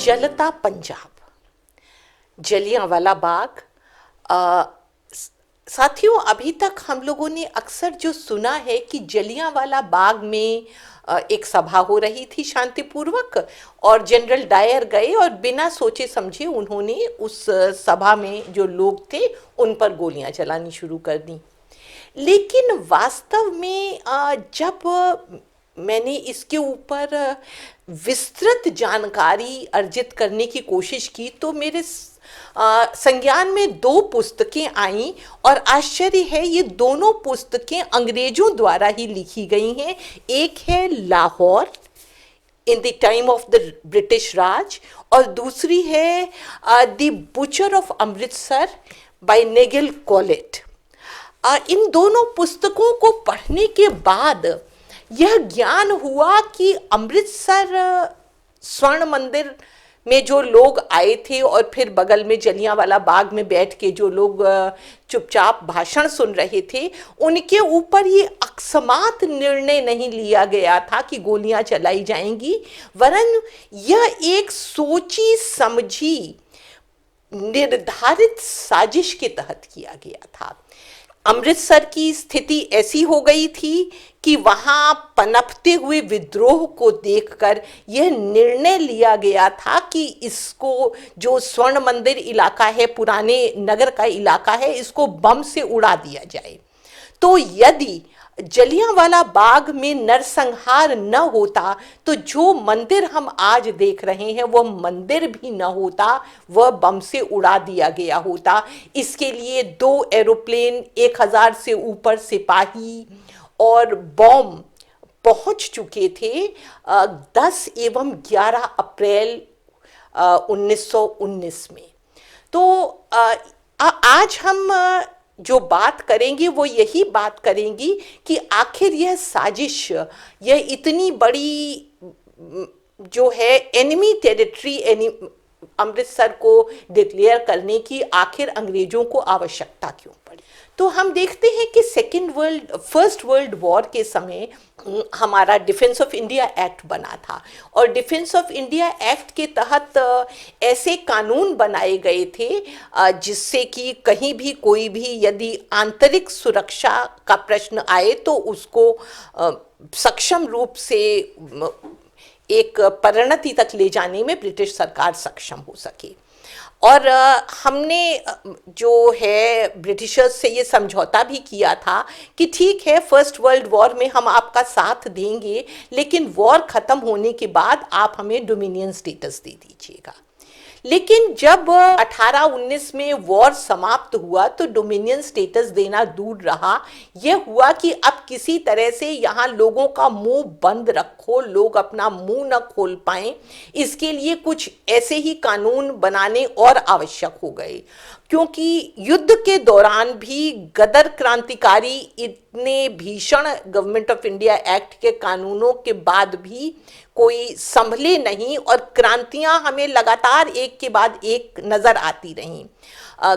जलता पंजाब, जलियांवाला बाग। अ, साथियों, अभी तक हम लोगों ने अक्सर जो सुना है कि जलियांवाला बाग में एक सभा हो रही थी शांतिपूर्वक, और जनरल डायर गए और बिना सोचे समझे उन्होंने उस सभा में जो लोग थे उन पर गोलियां चलानी शुरू कर दी। लेकिन वास्तव में जब मैंने इसके ऊपर विस्तृत जानकारी अर्जित करने की कोशिश की तो मेरे संज्ञान में दो पुस्तकें आईं, और आश्चर्य है ये दोनों पुस्तकें अंग्रेजों द्वारा ही लिखी गई हैं। एक है Lahore in the time of the British Raj, और दूसरी है the butcher of Amritsar by Nigel Collett. इन दोनों पुस्तकों को पढ़ने के बाद यह ज्ञान हुआ कि अमृतसर स्वर्ण मंदिर में जो लोग आए थे और फिर बगल में जलियांवाला बाग में बैठ के जो लोग चुपचाप भाषण सुन रहे थे, उनके ऊपर ये अकस्मात निर्णय नहीं लिया गया था कि गोलियां चलाई जाएंगी, वरन यह एक सोची समझी निर्धारित साजिश के तहत किया गया था। अमृतसर की स्थिति ऐसी हो गई थी कि वहां पनपते हुए विद्रोह को देखकर यह निर्णय लिया गया था कि इसको, जो स्वर्ण मंदिर इलाका है, पुराने नगर का इलाका है, इसको बम से उड़ा दिया जाए। तो यदि जलियांवाला बाग में नरसंहार न होता तो जो मंदिर हम आज देख रहे हैं वह मंदिर भी न होता, वह बम से उड़ा दिया गया होता। इसके लिए 2 एरोप्लेन, 1000 से ऊपर सिपाही और बॉम्ब पहुंच चुके थे 10 एवं 11 अप्रैल 1919 में। तो आज हम जो बात करेंगे वो यही बात करेंगी कि आखिर यह साजिश, यह इतनी बड़ी जो है एनिमी टेरिटरी, अमृतसर को डिक्लेयर करने की आखिर अंग्रेजों को आवश्यकता क्यों पड़ी। तो हम देखते हैं कि फर्स्ट वर्ल्ड वॉर के समय हमारा डिफेंस ऑफ इंडिया एक्ट बना था, और डिफेंस ऑफ इंडिया एक्ट के तहत ऐसे कानून बनाए गए थे जिससे कि कहीं भी कोई भी यदि आंतरिक सुरक्षा का प्रश्न आए तो उसको सक्षम रूप से एक परिणति तक ले जाने में ब्रिटिश सरकार सक्षम हो सके। और हमने जो है ब्रिटिशर्स से ये समझौता भी किया था कि ठीक है, फर्स्ट वर्ल्ड वॉर में हम आपका साथ देंगे, लेकिन वॉर ख़त्म होने के बाद आप हमें डोमिनियन स्टेटस दे दीजिएगा। लेकिन जब 1819 में वॉर समाप्त हुआ तो डोमिनियन स्टेटस देना दूर रहा, यह हुआ कि अब किसी तरह से यहाँ लोगों का मुंह बंद रखो, लोग अपना मुंह न खोल पाएं, इसके लिए कुछ ऐसे ही कानून बनाने और आवश्यक हो गए। क्योंकि युद्ध के दौरान भी गदर क्रांतिकारी इतने भीषण गवर्नमेंट ऑफ इंडिया एक्ट के कानूनों के बाद भी कोई संभले नहीं, और क्रांतियां हमें लगातार एक के बाद एक नजर आती रहीं।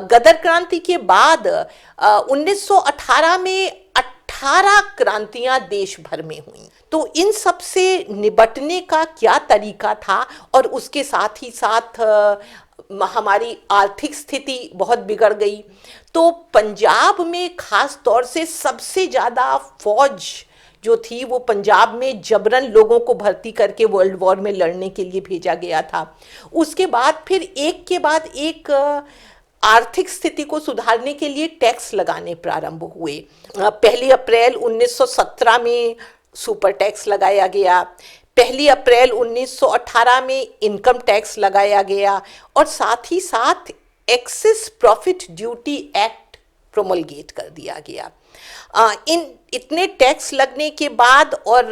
गदर क्रांति के बाद 1918 में 18 क्रांतियां देश भर में हुई। तो इन सब से निपटने का क्या तरीका था, और उसके साथ ही साथ हमारी आर्थिक स्थिति बहुत बिगड़ गई। तो पंजाब में खास तौर से सबसे ज़्यादा फौज जो थी वो पंजाब में जबरन लोगों को भर्ती करके वर्ल्ड वॉर में लड़ने के लिए भेजा गया था। उसके बाद फिर एक के बाद एक आर्थिक स्थिति को सुधारने के लिए टैक्स लगाने प्रारंभ हुए। 1 अप्रैल 1917 में सुपर टैक्स लगाया गया, 1 अप्रैल 1918 में इनकम टैक्स लगाया गया, और साथ ही साथ access profit duty act promulgate कर दिया गया। इन इतने टैक्स लगने के बाद और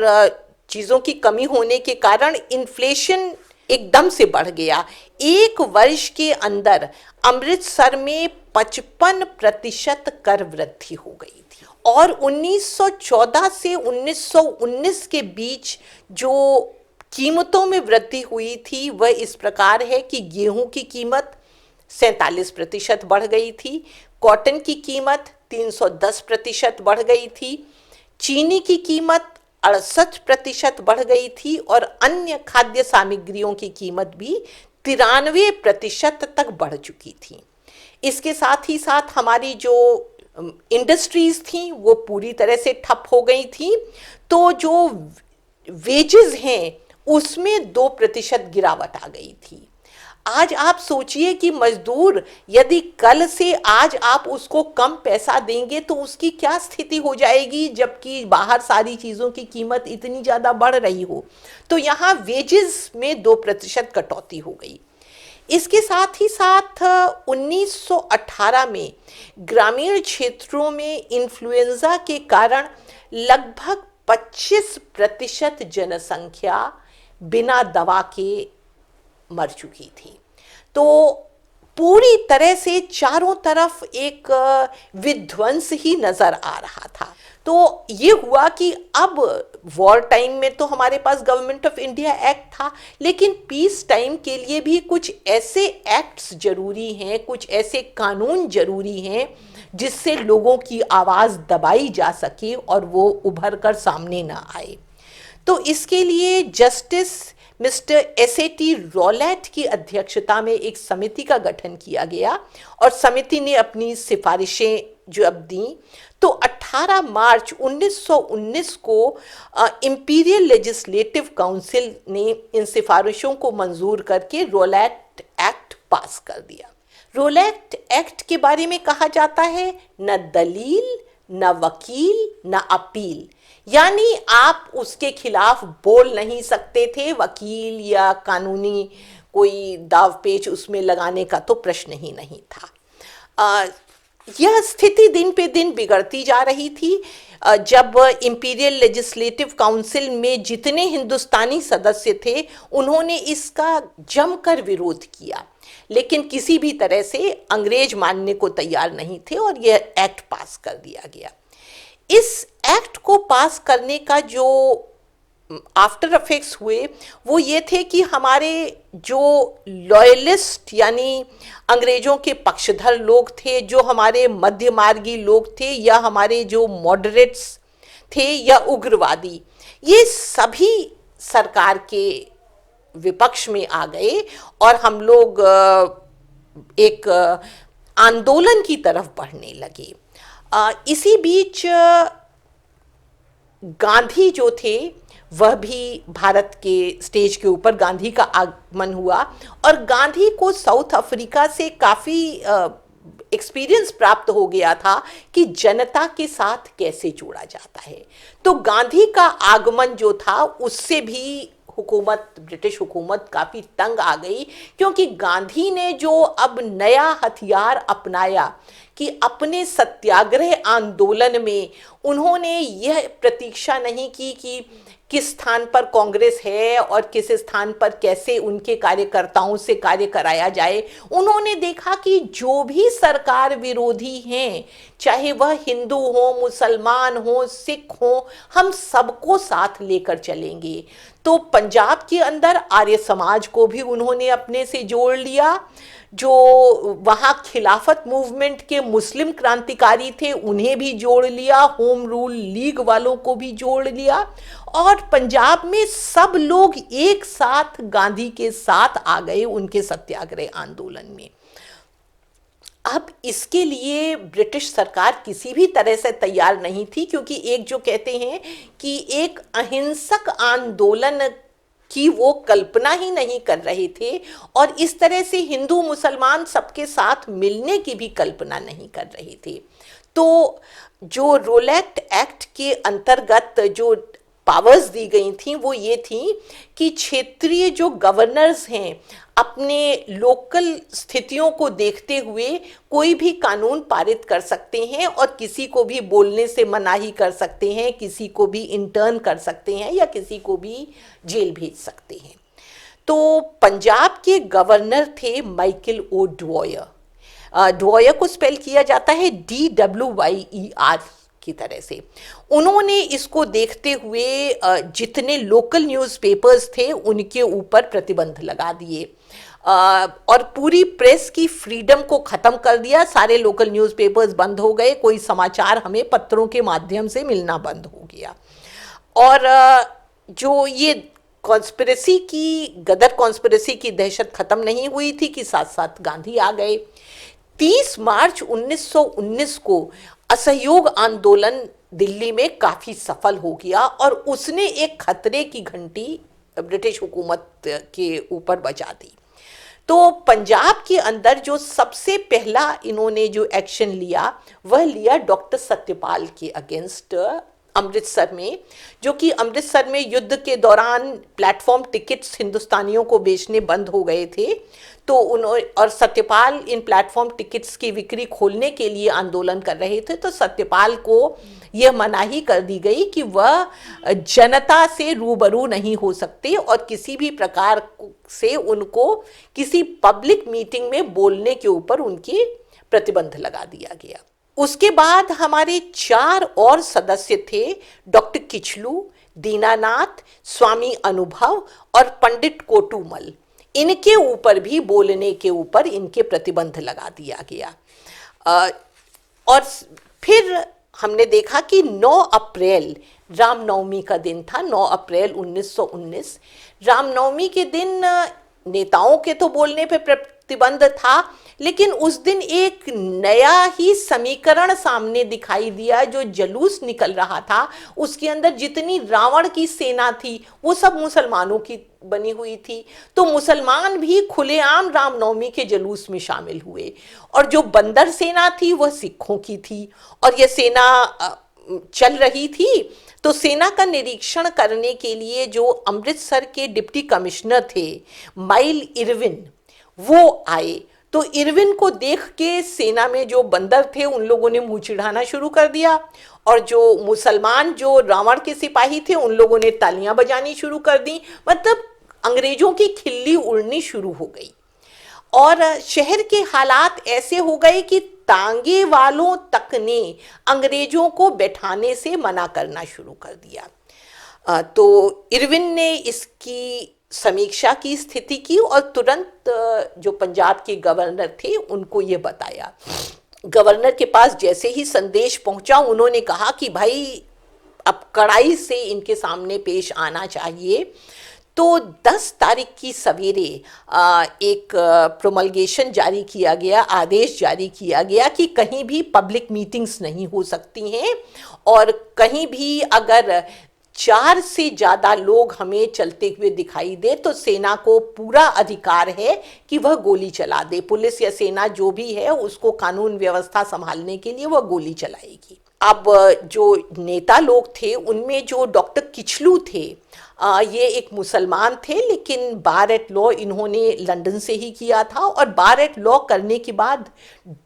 चीज़ों की कमी होने के कारण इन्फ्लेशन एकदम से बढ़ गया। 1 वर्ष के अंदर अमृतसर में 55% कर वृद्धि हो गई थी, और 1914 से 1919 के बीच जो कीमतों में वृद्धि हुई थी वह इस प्रकार है कि गेहूं की कीमत 47% बढ़ गई थी, कॉटन की कीमत 310% बढ़ गई थी, चीनी की कीमत 68% बढ़ गई थी, और अन्य खाद्य सामग्रियों की कीमत भी 93% तक बढ़ चुकी थी। इसके साथ ही साथ हमारी जो इंडस्ट्रीज थी वो पूरी तरह से ठप हो गई थी। तो जो वेजेस हैं उसमें 2% गिरावट आ गई थी। आज आप सोचिए कि मजदूर यदि कल से आज आप उसको कम पैसा देंगे तो उसकी क्या स्थिति हो जाएगी, जबकि बाहर सारी चीज़ों की कीमत इतनी ज़्यादा बढ़ रही हो। तो यहाँ वेजेस में 2% कटौती हो गई। इसके साथ ही साथ 1918 में ग्रामीण क्षेत्रों में इन्फ्लुएंजा के कारण लगभग 25% जनसंख्या बिना दवा के मर चुकी थी। तो पूरी तरह से चारों तरफ एक विध्वंस ही नजर आ रहा था। तो ये हुआ कि अब वॉर टाइम में तो हमारे पास गवर्नमेंट ऑफ इंडिया एक्ट था, लेकिन पीस टाइम के लिए भी कुछ ऐसे एक्ट्स जरूरी हैं, कुछ ऐसे कानून जरूरी हैं जिससे लोगों की आवाज़ दबाई जा सके और वो उभर कर सामने ना आए। तो इसके लिए जस्टिस मिस्टर एस.ए.टी. रॉलेट की अध्यक्षता में एक समिति का गठन किया गया और समिति ने अपनी सिफारिशें जब दी तो 18 मार्च 1919 को इंपीरियल लेजिस्लेटिव काउंसिल ने इन सिफारिशों को मंजूर करके रॉलेट एक्ट पास कर दिया। रॉलेट एक्ट के बारे में कहा जाता है न दलील, न वकील, न अपील, यानी आप उसके खिलाफ बोल नहीं सकते थे। वकील या कानूनी कोई दाव पेच उसमें लगाने का तो प्रश्न ही नहीं था। यह स्थिति दिन पे दिन बिगड़ती जा रही थी। जब इंपीरियल लेजिस्लेटिव काउंसिल में जितने हिंदुस्तानी सदस्य थे उन्होंने इसका जमकर विरोध किया, लेकिन किसी भी तरह से अंग्रेज मानने को तैयार नहीं थे और यह एक्ट पास कर दिया गया। इस एक्ट को पास करने का जो आफ्टर इफेक्ट्स हुए वो ये थे कि हमारे जो लॉयलिस्ट यानी अंग्रेजों के पक्षधर लोग थे, जो हमारे मध्य मार्गी लोग थे या हमारे जो मॉडरेट्स थे या उग्रवादी, ये सभी सरकार के विपक्ष में आ गए और हम लोग एक आंदोलन की तरफ बढ़ने लगे। इसी बीच गांधी जो थे वह भी भारत के स्टेज के ऊपर, गांधी का आगमन हुआ और गांधी को साउथ अफ्रीका से काफ़ी एक्सपीरियंस प्राप्त हो गया था कि जनता के साथ कैसे जोड़ा जाता है। तो गांधी का आगमन जो था उससे भी हुकूमत, ब्रिटिश हुकूमत काफ़ी तंग आ गई, क्योंकि गांधी ने जो अब नया हथियार अपनाया कि अपने सत्याग्रह आंदोलन में उन्होंने यह प्रतीक्षा नहीं की कि किस स्थान पर कांग्रेस है और किस स्थान पर कैसे उनके कार्यकर्ताओं से कार्य कराया जाए। उन्होंने देखा कि जो भी सरकार विरोधी हैं, चाहे वह हिंदू हो, मुसलमान हो, सिख हो, हम सबको साथ लेकर चलेंगे। तो पंजाब के अंदर आर्य समाज को भी उन्होंने अपने से जोड़ लिया। जो वहाँ खिलाफत मूवमेंट के मुस्लिम क्रांतिकारी थे उन्हें भी जोड़ लिया, होम रूल लीग वालों को भी जोड़ लिया और पंजाब में सब लोग एक साथ गांधी के साथ आ गए उनके सत्याग्रह आंदोलन में। अब इसके लिए ब्रिटिश सरकार किसी भी तरह से तैयार नहीं थी, क्योंकि एक जो कहते हैं कि एक अहिंसक आंदोलन की वो कल्पना ही नहीं कर रहे थे और इस तरह से हिंदू मुसलमान सबके साथ मिलने की भी कल्पना नहीं कर रहे थे। तो जो रॉलेट एक्ट के अंतर्गत जो पावर्स दी गई थी वो ये थी कि क्षेत्रीय जो गवर्नर्स हैं अपने लोकल स्थितियों को देखते हुए कोई भी कानून पारित कर सकते हैं और किसी को भी बोलने से मनाही कर सकते हैं, किसी को भी इंटर्न कर सकते हैं या किसी को भी जेल भेज सकते हैं। तो पंजाब के गवर्नर थे माइकल ओ ड्वॉयर। ड्वॉयर को स्पेल किया जाता है DWYER की तरह से। उन्होंने इसको देखते हुए जितने लोकल न्यूज़पेपर्स थे उनके ऊपर प्रतिबंध लगा दिए और पूरी प्रेस की फ्रीडम को ख़त्म कर दिया। सारे लोकल न्यूज़पेपर्स बंद हो गए, कोई समाचार हमें पत्रों के माध्यम से मिलना बंद हो गया। और जो ये कॉन्स्पिरेसी की, गदर कॉन्स्पिरेसी की दहशत खत्म नहीं हुई थी कि साथ साथ गांधी आ गए। 30 मार्च 1919 को असहयोग आंदोलन दिल्ली में काफी सफल हो गया और उसने एक खतरे की घंटी ब्रिटिश हुकूमत के ऊपर बजा दी। तो पंजाब के अंदर जो सबसे पहला इन्होंने जो एक्शन लिया वह लिया डॉक्टर सत्यपाल के अगेंस्ट अमृतसर में, जो कि अमृतसर में युद्ध के दौरान प्लेटफॉर्म टिकट्स हिंदुस्तानियों को बेचने बंद हो गए थे। तो उन्होंने, और सत्यपाल इन प्लेटफॉर्म टिकट्स की बिक्री खोलने के लिए आंदोलन कर रहे थे, तो सत्यपाल को यह मनाही कर दी गई कि वह जनता से रूबरू नहीं हो सकते और किसी भी प्रकार से उनको किसी पब्लिक मीटिंग में बोलने के ऊपर उनके प्रतिबंध लगा दिया गया। उसके बाद हमारे 4 और सदस्य थे, डॉक्टर किचलू, दीनानाथ, स्वामी अनुभव और पंडित कोटूमल। इनके ऊपर भी बोलने के ऊपर इनके प्रतिबंध लगा दिया गया। और फिर हमने देखा कि 9 अप्रैल रामनवमी का दिन था, 9 अप्रैल 1919। रामनवमी के दिन नेताओं के तो बोलने पे प्रतिबंध था, लेकिन उस दिन एक नया ही समीकरण सामने दिखाई दिया। जो जलूस निकल रहा था उसके अंदर जितनी रावण की सेना थी वो सब मुसलमानों की बनी हुई थी, तो मुसलमान भी खुलेआम रामनवमी के जलूस में शामिल हुए। और जो बंदर सेना थी वह सिखों की थी और यह सेना चल रही थी। तो सेना का निरीक्षण करने के लिए जो अमृतसर के डिप्टी कमिश्नर थे माइल इरविन, वो आए। तो इरविन को देख के सेना में जो बंदर थे उन लोगों ने मुंह चिढ़ाना शुरू कर दिया और जो मुसलमान जो रावण के सिपाही थे उन लोगों ने तालियां बजानी शुरू कर दी। मतलब अंग्रेजों की खिल्ली उड़नी शुरू हो गई और शहर के हालात ऐसे हो गए कि तांगे वालों तक ने अंग्रेजों को बैठाने से मना करना शुरू कर दिया। तो इरविन ने इसकी समीक्षा की स्थिति की और तुरंत जो पंजाब के गवर्नर थे उनको ये बताया। गवर्नर के पास जैसे ही संदेश पहुंचा उन्होंने कहा कि भाई अब कड़ाई से इनके सामने पेश आना चाहिए। तो 10 तारीख की सवेरे एक प्रोमलगेशन जारी किया गया, आदेश जारी किया गया कि कहीं भी पब्लिक मीटिंग्स नहीं हो सकती हैं और कहीं भी अगर 4 से ज़्यादा लोग हमें चलते हुए दिखाई दे तो सेना को पूरा अधिकार है कि वह गोली चला दे। पुलिस या सेना जो भी है उसको कानून व्यवस्था संभालने के लिए वह गोली चलाएगी। अब जो नेता लोग थे उनमें जो डॉक्टर किचलू थे, ये एक मुसलमान थे लेकिन बार एट लॉ इन्होंने लंदन से ही किया था और बार एट लॉ करने के बाद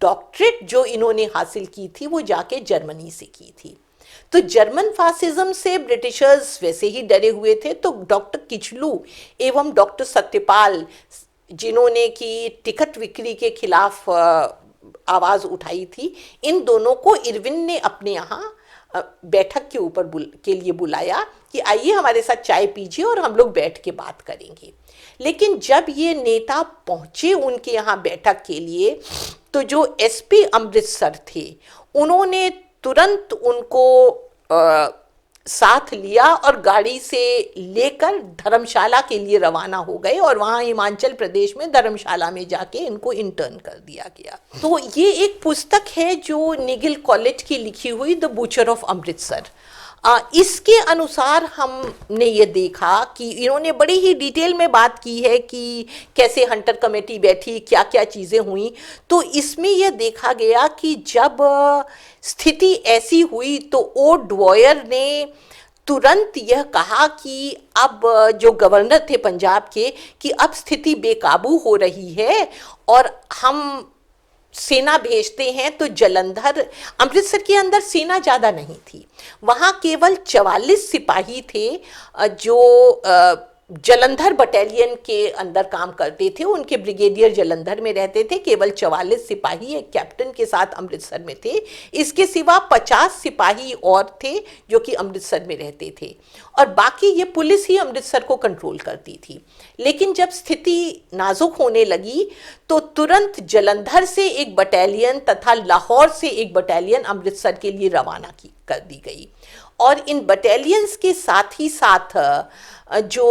डॉक्टरेट जो इन्होंने हासिल की थी वो जाके जर्मनी से की थी। तो जर्मन फासिज्म से ब्रिटिशर्स वैसे ही डरे हुए थे। तो डॉक्टर किचलू एवं डॉक्टर सत्यपाल जिन्होंने की टिकट बिक्री के खिलाफ आवाज़ उठाई थी, इन दोनों को इरविन ने अपने यहाँ बैठक के ऊपर के लिए बुलाया कि आइए हमारे साथ चाय पीजिए और हम लोग बैठ के बात करेंगे। लेकिन जब ये नेता पहुँचे उनके यहाँ बैठक के लिए तो जो एसपी अमृतसर थे उन्होंने तुरंत उनको साथ लिया और गाड़ी से लेकर धर्मशाला के लिए रवाना हो गए और वहाँ हिमाचल प्रदेश में धर्मशाला में जाके इनको इंटर्न कर दिया गया। तो ये एक पुस्तक है जो निगिल कॉलेज की लिखी हुई द बूचर ऑफ अमृतसर। इसके अनुसार हमने ये देखा कि इन्होंने बड़ी ही डिटेल में बात की है कि कैसे हंटर कमेटी बैठी, क्या क्या चीज़ें हुई। तो इसमें यह देखा गया कि जब स्थिति ऐसी हुई तो ओ ड्वॉयर ने तुरंत यह कहा कि अब जो गवर्नर थे पंजाब के कि अब स्थिति बेकाबू हो रही है और हम सेना भेजते हैं। तो जलंधर, अमृतसर के अंदर सेना ज़्यादा नहीं थी, वहाँ केवल 44 सिपाही थे जो जलंधर बटालियन के अंदर काम करते थे। उनके ब्रिगेडियर जलंधर में रहते थे। केवल 44 सिपाही एक कैप्टन के साथ अमृतसर में थे। इसके सिवा 50 सिपाही और थे जो कि अमृतसर में रहते थे और बाकी ये पुलिस ही अमृतसर को कंट्रोल करती थी। लेकिन जब स्थिति नाजुक होने लगी तो तुरंत जलंधर से एक बटालियन तथा लाहौर से एक बटालियन अमृतसर के लिए रवाना की कर दी गई। और इन बटालियंस के साथ ही साथ जो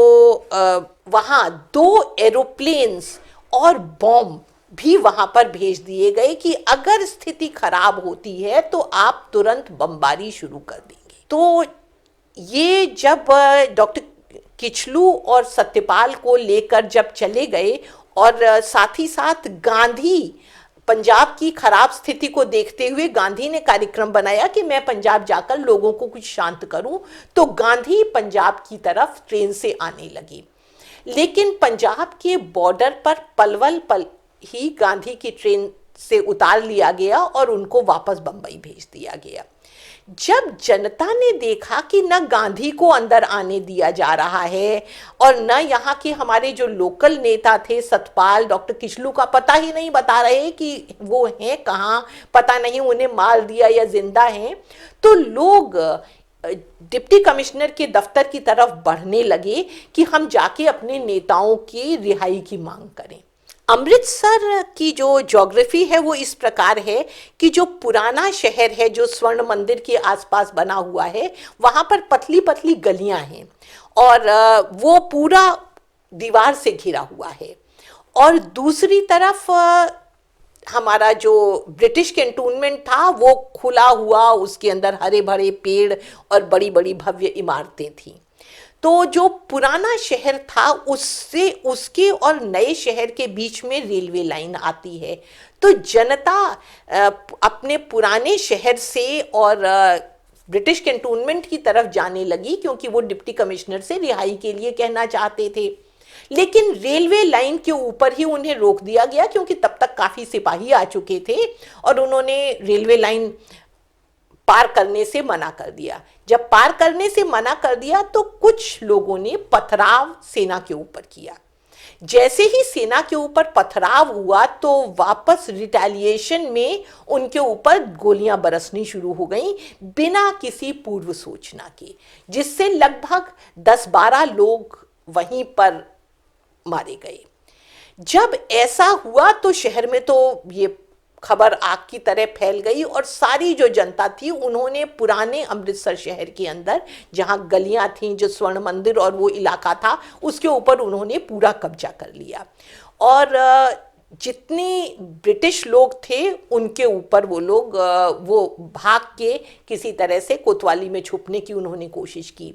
वहाँ 2 एरोप्लेन्स और बॉम्ब भी वहाँ पर भेज दिए गए कि अगर स्थिति खराब होती है तो आप तुरंत बमबारी शुरू कर देंगे। तो ये जब डॉक्टर किचलू और सत्यपाल को लेकर जब चले गए और साथ ही साथ गांधी पंजाब की खराब स्थिति को देखते हुए गांधी ने कार्यक्रम बनाया कि मैं पंजाब जाकर लोगों को कुछ शांत करूं, तो गांधी पंजाब की तरफ ट्रेन से आने लगे। लेकिन पंजाब के बॉर्डर पर पलवल ही गांधी की ट्रेन से उतार लिया गया और उनको वापस बंबई भेज दिया गया। जब जनता ने देखा कि न गांधी को अंदर आने दिया जा रहा है और न यहाँ के हमारे जो लोकल नेता थे सतपाल, डॉक्टर किचलू का पता ही नहीं बता रहे कि वो हैं कहाँ, पता नहीं उन्हें मार दिया या जिंदा हैं, तो लोग डिप्टी कमिश्नर के दफ्तर की तरफ बढ़ने लगे कि हम जाके अपने नेताओं की रिहाई की मांग करें। अमृतसर की जो ज्योग्राफी है वो इस प्रकार है कि जो पुराना शहर है जो स्वर्ण मंदिर के आसपास बना हुआ है, वहाँ पर पतली पतली गलियाँ हैं और वो पूरा दीवार से घिरा हुआ है। और दूसरी तरफ हमारा जो ब्रिटिश कैंटोनमेंट था वो खुला हुआ, उसके अंदर हरे भरे पेड़ और बड़ी बड़ी भव्य इमारतें थीं। तो जो पुराना शहर था उससे उसके और नए शहर के बीच में रेलवे लाइन आती है। तो जनता अपने पुराने शहर से और ब्रिटिश कैंटोनमेंट की तरफ जाने लगी क्योंकि वो डिप्टी कमिश्नर से रिहाई के लिए कहना चाहते थे। लेकिन रेलवे लाइन के ऊपर ही उन्हें रोक दिया गया क्योंकि तब तक काफ़ी सिपाही आ चुके थे और उन्होंने रेलवे लाइन पार करने से मना कर दिया। जब पार करने से मना कर दिया तो कुछ लोगों ने पथराव सेना के ऊपर किया। जैसे ही सेना के ऊपर पथराव हुआ तो वापस रिटेलिएशन में उनके ऊपर गोलियां बरसनी शुरू हो गईं बिना किसी पूर्व सूचना के, जिससे लगभग 10-12 लोग वहीं पर मारे गए। जब ऐसा हुआ तो शहर में तो ये खबर आग की तरह फैल गई और सारी जो जनता थी उन्होंने पुराने अमृतसर शहर के अंदर जहां गलियां थीं, जो स्वर्ण मंदिर और वो इलाका था, उसके ऊपर उन्होंने पूरा कब्जा कर लिया। और जितने ब्रिटिश लोग थे उनके ऊपर वो लोग वो भाग के किसी तरह से कोतवाली में छुपने की उन्होंने कोशिश की।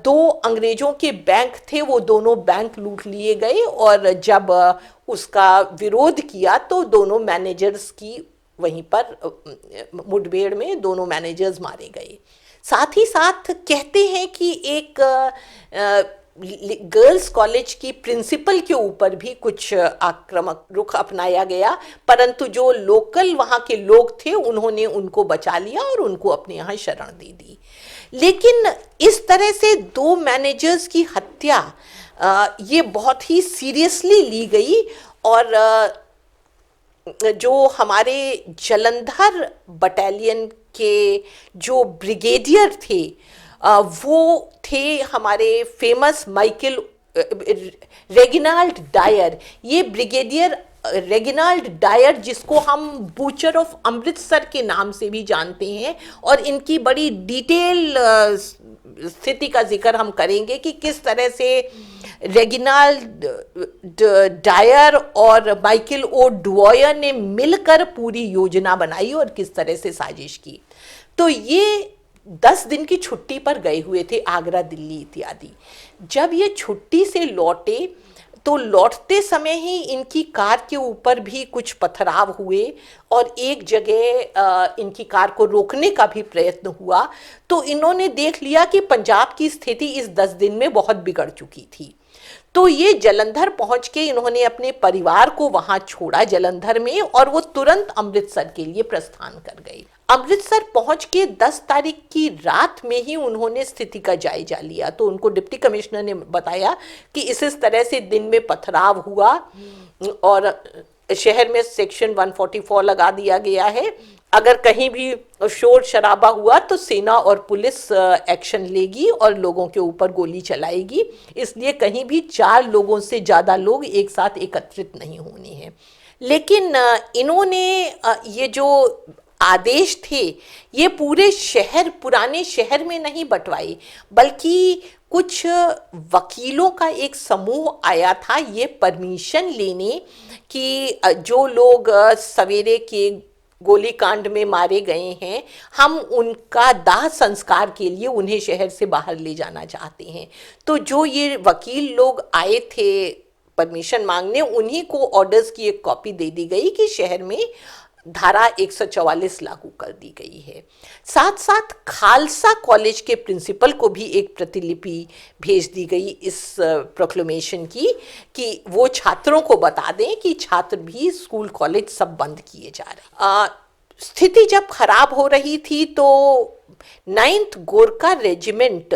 2 अंग्रेजों के बैंक थे, वो दोनों बैंक लूट लिए गए और जब उसका विरोध किया तो दोनों मैनेजर्स की वहीं पर मुठभेड़ में दोनों मैनेजर्स मारे गए। साथ ही साथ कहते हैं कि एक गर्ल्स कॉलेज की प्रिंसिपल के ऊपर भी कुछ आक्रामक रुख अपनाया गया, परंतु जो लोकल वहाँ के लोग थे उन्होंने उनको बचा लिया और उनको अपने यहाँ शरण दे दी। लेकिन इस तरह से 2 मैनेजर्स की हत्या ये बहुत ही सीरियसली ली गई और जो हमारे जलंधर बटालियन के जो ब्रिगेडियर थे वो थे हमारे फेमस माइकल रेगिनाल्ड डायर। ये ब्रिगेडियर रेगिनाल्ड डायर, जिसको हम बूचर ऑफ अमृतसर के नाम से भी जानते हैं, और इनकी बड़ी डिटेल स्थिति का जिक्र हम करेंगे कि किस तरह से रेगिनाल्ड डायर और माइकल ओ डुवॉयर ने मिलकर पूरी योजना बनाई और किस तरह से साजिश की। तो ये 10 दिन की छुट्टी पर गए हुए थे, आगरा, दिल्ली इत्यादि। जब ये छुट्टी से लौटे तो लौटते समय ही इनकी कार के ऊपर भी कुछ पथराव हुए और एक जगह इनकी कार को रोकने का भी प्रयत्न हुआ। तो इन्होंने देख लिया कि पंजाब की स्थिति इस 10 दिन में बहुत बिगड़ चुकी थी। तो ये जलंधर पहुंच के इन्होंने अपने परिवार को वहां छोड़ा जलंधर में और वो तुरंत अमृतसर के लिए प्रस्थान कर गए। अमृतसर पहुंच के 10 तारीख की रात में ही उन्होंने स्थिति का जायजा लिया। तो उनको डिप्टी कमिश्नर ने बताया कि इस तरह से दिन में पथराव हुआ और शहर में सेक्शन 144 लगा दिया गया है। अगर कहीं भी शोर शराबा हुआ तो सेना और पुलिस एक्शन लेगी और लोगों के ऊपर गोली चलाएगी, इसलिए कहीं भी 4 लोगों से ज़्यादा लोग एक साथ एकत्रित नहीं होने हैं। लेकिन इन्होंने ये जो आदेश थे ये पूरे शहर, पुराने शहर में नहीं बंटवाए, बल्कि कुछ वकीलों का एक समूह आया था ये परमिशन लेने कि जो लोग सवेरे के गोलीकांड में मारे गए हैं, हम उनका दाह संस्कार के लिए उन्हें शहर से बाहर ले जाना चाहते हैं। तो जो ये वकील लोग आए थे परमिशन मांगने, उन्हीं को ऑर्डर्स की एक कॉपी दे दी गई कि शहर में धारा 144 लागू कर दी गई है। साथ साथ खालसा कॉलेज के प्रिंसिपल को भी एक प्रतिलिपि भेज दी गई इस प्रोक्लेमेशन की कि वो छात्रों को बता दें कि छात्र भी स्कूल कॉलेज सब बंद किए जा रहे। स्थिति जब खराब हो रही थी तो 9th गोरखा रेजिमेंट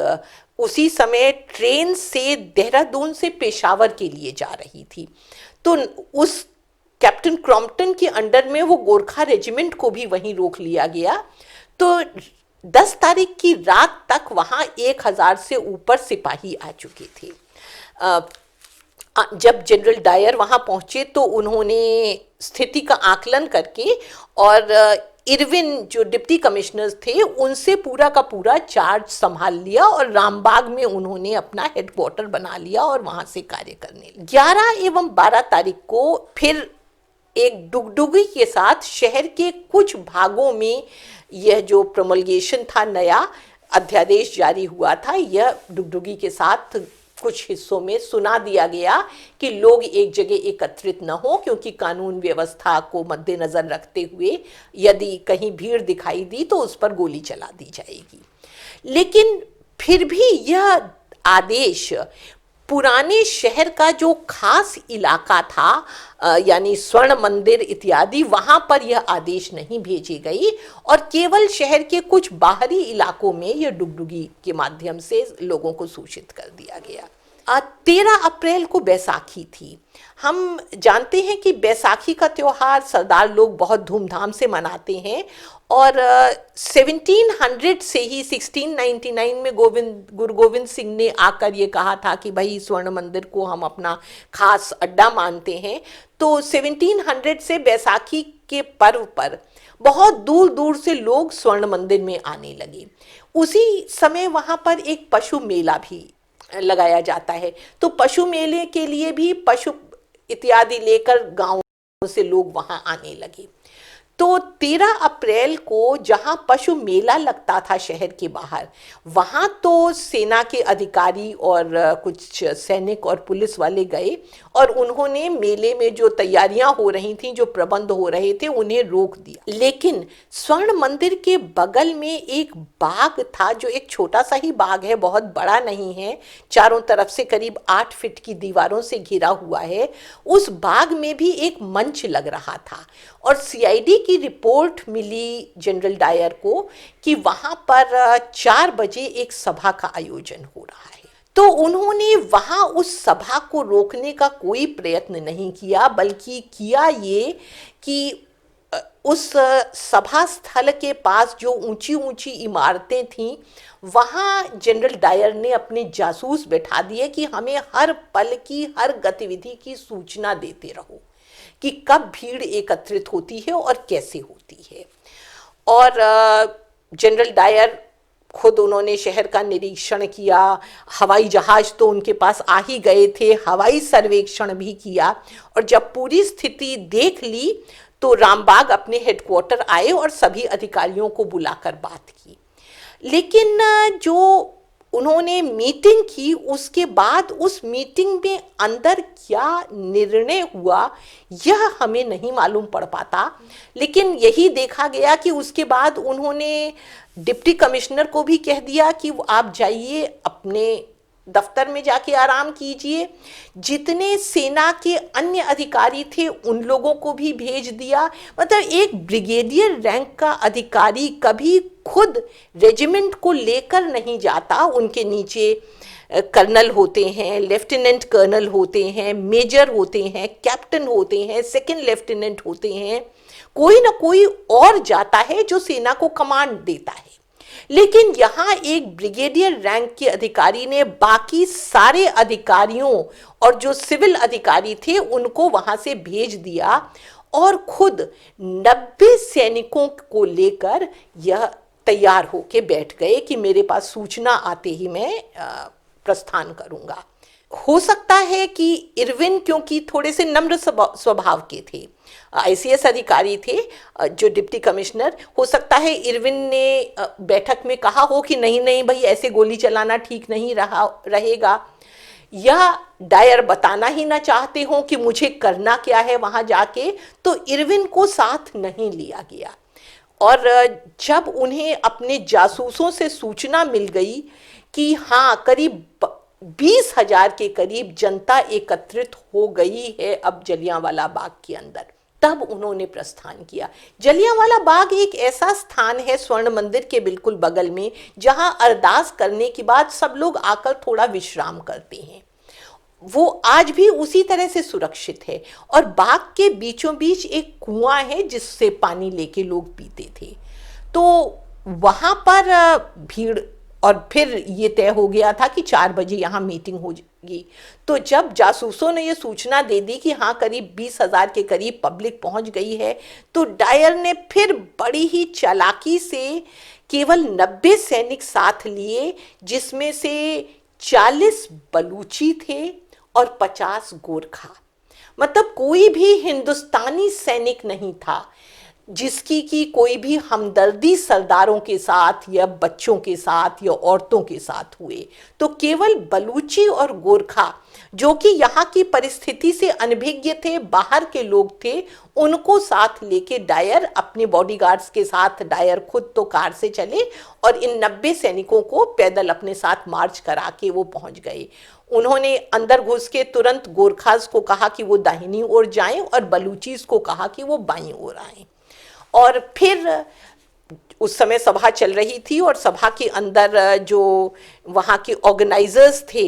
उसी समय ट्रेन से देहरादून से पेशावर के लिए जा रही थी। तो उस कैप्टन क्रॉम्पटन के अंडर में वो गोरखा रेजिमेंट को भी वहीं रोक लिया गया। तो 10 तारीख की रात तक वहाँ 1000 से ऊपर सिपाही आ चुके थे। जब जनरल डायर वहाँ पहुँचे तो उन्होंने स्थिति का आकलन करके और इरविन जो डिप्टी कमिश्नर्स थे उनसे पूरा का पूरा चार्ज संभाल लिया और रामबाग में उन्होंने अपना हेडक्वार्टर बना लिया और वहाँ से कार्य करने लगे। 11 एवं 12 तारीख को फिर एक डुगडुगी के साथ शहर के कुछ भागों में यह जो प्रोमलगेशन था, नया अध्यादेश जारी हुआ था, यह डुगडुगी के साथ कुछ हिस्सों में सुना दिया गया कि लोग एक जगह एकत्रित न हो, क्योंकि कानून व्यवस्था को मद्देनजर रखते हुए यदि कहीं भीड़ दिखाई दी तो उस पर गोली चला दी जाएगी। लेकिन फिर भी यह आदेश पुराने शहर का जो खास इलाका था यानी स्वर्ण मंदिर इत्यादि, वहाँ पर यह आदेश नहीं भेजी गई और केवल शहर के कुछ बाहरी इलाकों में यह डुगडुगी के माध्यम से लोगों को सूचित कर दिया गया। 13 अप्रैल को बैसाखी थी। हम जानते हैं कि बैसाखी का त्यौहार सरदार लोग बहुत धूमधाम से मनाते हैं और 1700 से ही 1699 में गुरु गोविंद सिंह ने आकर ये कहा था कि भाई स्वर्ण मंदिर को हम अपना खास अड्डा मानते हैं। तो 1700 से बैसाखी के पर्व पर बहुत दूर दूर से लोग स्वर्ण मंदिर में आने लगे। उसी समय वहाँ पर एक पशु मेला भी लगाया जाता है। तो पशु मेले के लिए भी पशु इत्यादि लेकर गांवों से लोग वहां आने लगे। तो 13 अप्रैल को जहां पशु मेला लगता था शहर के बाहर, वहां तो सेना के अधिकारी और कुछ सैनिक और पुलिस वाले गए और उन्होंने मेले में जो तैयारियां हो रही थी, जो प्रबंध हो रहे थे, उन्हें रोक दिया। लेकिन स्वर्ण मंदिर के बगल में एक बाग था, जो एक छोटा सा ही बाग है, बहुत बड़ा नहीं है, चारों तरफ से करीब 8 फीट की दीवारों से घिरा हुआ है। उस बाग में भी एक मंच लग रहा था और सीआईडी की रिपोर्ट मिली जनरल डायर को कि वहां पर 4 बजे एक सभा का आयोजन हो रहा है। तो उन्होंने वहां उस सभा को रोकने का कोई प्रयत्न नहीं किया, बल्कि किया ये कि उस सभा स्थल के पास जो ऊंची ऊंची इमारतें थीं, वहाँ जनरल डायर ने अपने जासूस बैठा दिए कि हमें हर पल की, हर गतिविधि की सूचना देते रहो कि कब भीड़ एकत्रित होती है और कैसे होती है। और जनरल डायर खुद उन्होंने शहर का निरीक्षण किया, हवाई जहाज तो उनके पास आ ही गए थे, हवाई सर्वेक्षण भी किया और जब पूरी स्थिति देख ली तो रामबाग अपने हेडक्वार्टर आए और सभी अधिकारियों को बुलाकर बात की। लेकिन जो उन्होंने मीटिंग की, उसके बाद उस मीटिंग में अंदर क्या निर्णय हुआ यह हमें नहीं मालूम पड़ पाता। लेकिन यही देखा गया कि उसके बाद उन्होंने डिप्टी कमिश्नर को भी कह दिया कि आप जाइए, अपने दफ्तर में जाके आराम कीजिए। जितने सेना के अन्य अधिकारी थे उन लोगों को भी भेज दिया। मतलब एक ब्रिगेडियर रैंक का अधिकारी कभी खुद रेजिमेंट को लेकर नहीं जाता। उनके नीचे कर्नल होते हैं, लेफ्टिनेंट कर्नल होते हैं, मेजर होते हैं, कैप्टन होते हैं, सेकंड लेफ्टिनेंट होते हैं, कोई ना कोई और जाता है जो सेना को कमांड देता है। लेकिन यहाँ एक ब्रिगेडियर रैंक के अधिकारी ने बाकी सारे अधिकारियों और जो सिविल अधिकारी थे उनको वहां से भेज दिया और खुद 90 सैनिकों को लेकर यह तैयार होके बैठ गए कि मेरे पास सूचना आते ही मैं प्रस्थान करूंगा। हो सकता है कि इरविन क्योंकि थोड़े से नम्र स्वभाव के थे, आईसीएस अधिकारी थे जो डिप्टी कमिश्नर, हो सकता है इरविन ने बैठक में कहा हो कि नहीं नहीं भाई ऐसे गोली चलाना ठीक नहीं रहेगा, या डायर बताना ही ना चाहते हो कि मुझे करना क्या है वहां जाके, तो इरविन को साथ नहीं लिया गया। और जब उन्हें अपने जासूसों से सूचना मिल गई कि हाँ करीब 20,000 के करीब जनता एकत्रित हो गई है अब जलियांवाला बाग के अंदर, तब उन्होंने प्रस्थान किया। जलियांवाला बाग एक ऐसा स्थान है स्वर्ण मंदिर के बिल्कुल बगल में जहां अरदास करने के बाद सब लोग आकर थोड़ा विश्राम करते हैं। वो आज भी उसी तरह से सुरक्षित है और बाग के बीचों बीच एक कुआं है जिससे पानी लेके लोग पीते थे। तो वहां पर भीड़, और फिर ये तय हो गया था कि 4 बजे यहाँ मीटिंग होगी। तो जब जासूसों ने ये सूचना दे दी कि हाँ करीब 20,000 के करीब पब्लिक पहुंच गई है, तो डायर ने फिर बड़ी ही चालाकी से केवल 90 सैनिक साथ लिए, जिसमें से 40 बलूची थे और 50 गोरखा। मतलब कोई भी हिंदुस्तानी सैनिक नहीं था जिसकी की कोई भी हमदर्दी सरदारों के साथ या बच्चों के साथ या औरतों के साथ हुए। तो केवल बलूची और गोरखा जो कि यहाँ की परिस्थिति से अनभिज्ञ थे, बाहर के लोग थे, उनको साथ लेके डायर अपने बॉडीगार्ड्स के साथ, डायर खुद तो कार से चले और इन 90 सैनिकों को पैदल अपने साथ मार्च करा के वो पहुंच गए। उन्होंने अंदर घुस के तुरंत गोरखास को कहा कि वो दाहिनी ओर जाएं और बलूचीज को कहा कि वो बाईं ओर आएं। और फिर उस समय सभा चल रही थी और सभा के अंदर जो वहाँ के ऑर्गेनाइजर्स थे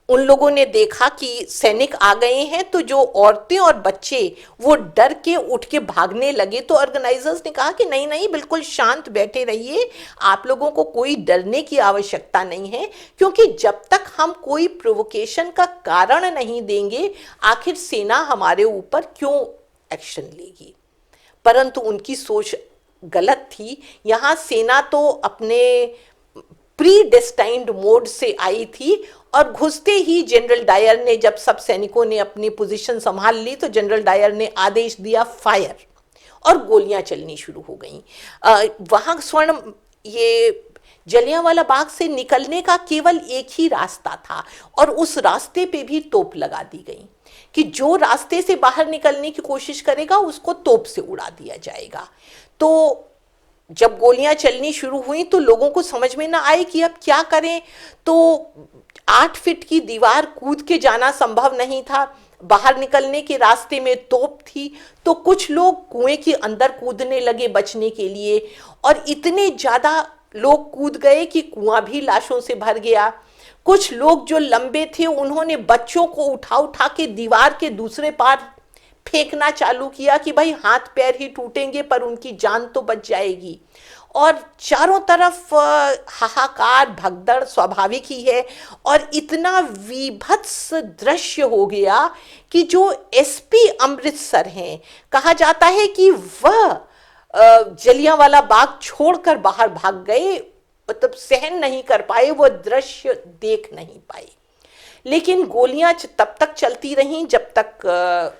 उन लोगों ने देखा कि सैनिक आ गए हैं, तो जो औरतें और बच्चे वो डर के उठ के भागने लगे। तो ऑर्गेनाइजर्स ने कहा कि नहीं नहीं बिल्कुल शांत बैठे रहिए, आप लोगों को कोई डरने की आवश्यकता नहीं है, क्योंकि जब तक हम कोई प्रोवोकेशन का कारण नहीं देंगे आखिर सेना हमारे ऊपर क्यों एक्शन लेगी। परंतु उनकी सोच गलत थी। यहाँ सेना तो अपने प्री डेस्टाइंड मोड से आई थी और घुसते ही जनरल डायर ने, जब सब सैनिकों ने अपनी पोजीशन संभाल ली, तो जनरल डायर ने आदेश दिया फायर, और गोलियां चलनी शुरू हो गईं। वहाँ ये जलियांवाला बाग से निकलने का केवल एक ही रास्ता था और उस रास्ते पे भी तोप लगा दी गई कि जो रास्ते से बाहर निकलने की कोशिश करेगा उसको तोप से उड़ा दिया जाएगा। तो जब गोलियां चलनी शुरू हुई तो लोगों को समझ में ना आए कि अब क्या करें। तो 8 फीट की दीवार कूद के जाना संभव नहीं था, बाहर निकलने के रास्ते में तोप थी, तो कुछ लोग कुएं के अंदर कूदने लगे बचने के लिए, और इतने ज्यादा लोग कूद गए कि कुआं भी लाशों से भर गया। कुछ लोग जो लंबे थे उन्होंने बच्चों को उठा उठा के दीवार के दूसरे पार फेंकना चालू किया कि भाई हाथ पैर ही टूटेंगे पर उनकी जान तो बच जाएगी। और चारों तरफ हाहाकार भगदड़ स्वाभाविक ही है, और इतना विभत्स दृश्य हो गया कि जो एसपी अमृतसर हैं, कहा जाता है कि वह जलियांवाला बाग छोड़कर बाहर भाग गए, मतलब सहन नहीं कर पाए, वो दृश्य देख नहीं पाए। लेकिन गोलियां तब तक चलती रहीं जब तक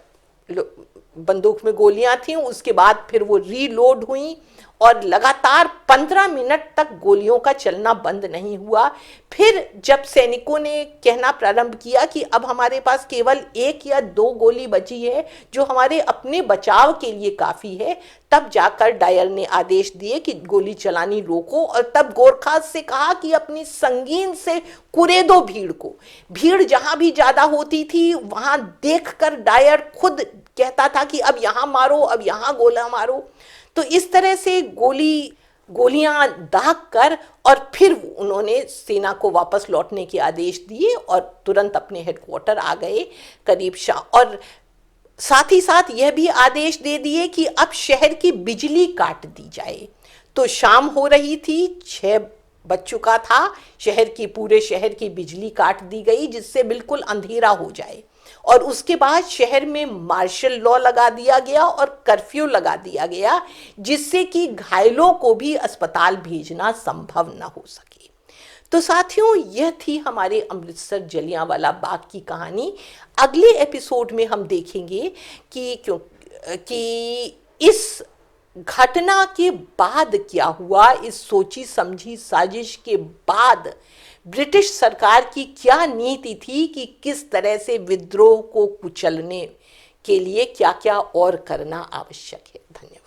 बंदूक में गोलियां थीं, उसके बाद फिर वो रीलोड हुई और लगातार 15 मिनट तक गोलियों का चलना बंद नहीं हुआ। फिर जब सैनिकों ने कहना प्रारंभ किया कि अब हमारे पास केवल 1 या 2 गोली बची है जो हमारे अपने बचाव के लिए काफी है, तब जाकर डायर ने आदेश दिए कि गोली चलानी रोको, और तब गोरखास से कहा कि अपनी संगीन से कुरेदो भीड़ को। भीड़ जहां भी ज्यादा होती थी वहां देखकर डायर खुद कहता था कि अब यहां मारो, अब यहां गोला मारो। तो इस तरह से गोलियां दाग कर और फिर उन्होंने सेना को वापस लौटने के आदेश दिए और तुरंत अपने हेडक्वार्टर आ गए करीब शाम। और साथ ही साथ यह भी आदेश दे दिए कि अब शहर की बिजली काट दी जाए। तो शाम हो रही थी, 6 बज चुका था, पूरे शहर की बिजली काट दी गई जिससे बिल्कुल अंधेरा हो जाए। और उसके बाद शहर में मार्शल लॉ लगा दिया गया और कर्फ्यू लगा दिया गया, जिससे कि घायलों को भी अस्पताल भेजना संभव न हो सके। तो साथियों, यह थी हमारे अमृतसर जलियांवाला बाग की कहानी। अगले एपिसोड में हम देखेंगे कि इस घटना के बाद क्या हुआ, इस सोची समझी साजिश के बाद ब्रिटिश सरकार की क्या नीति थी कि किस तरह से विद्रोह को कुचलने के लिए क्या क्या और करना आवश्यक है। धन्यवाद।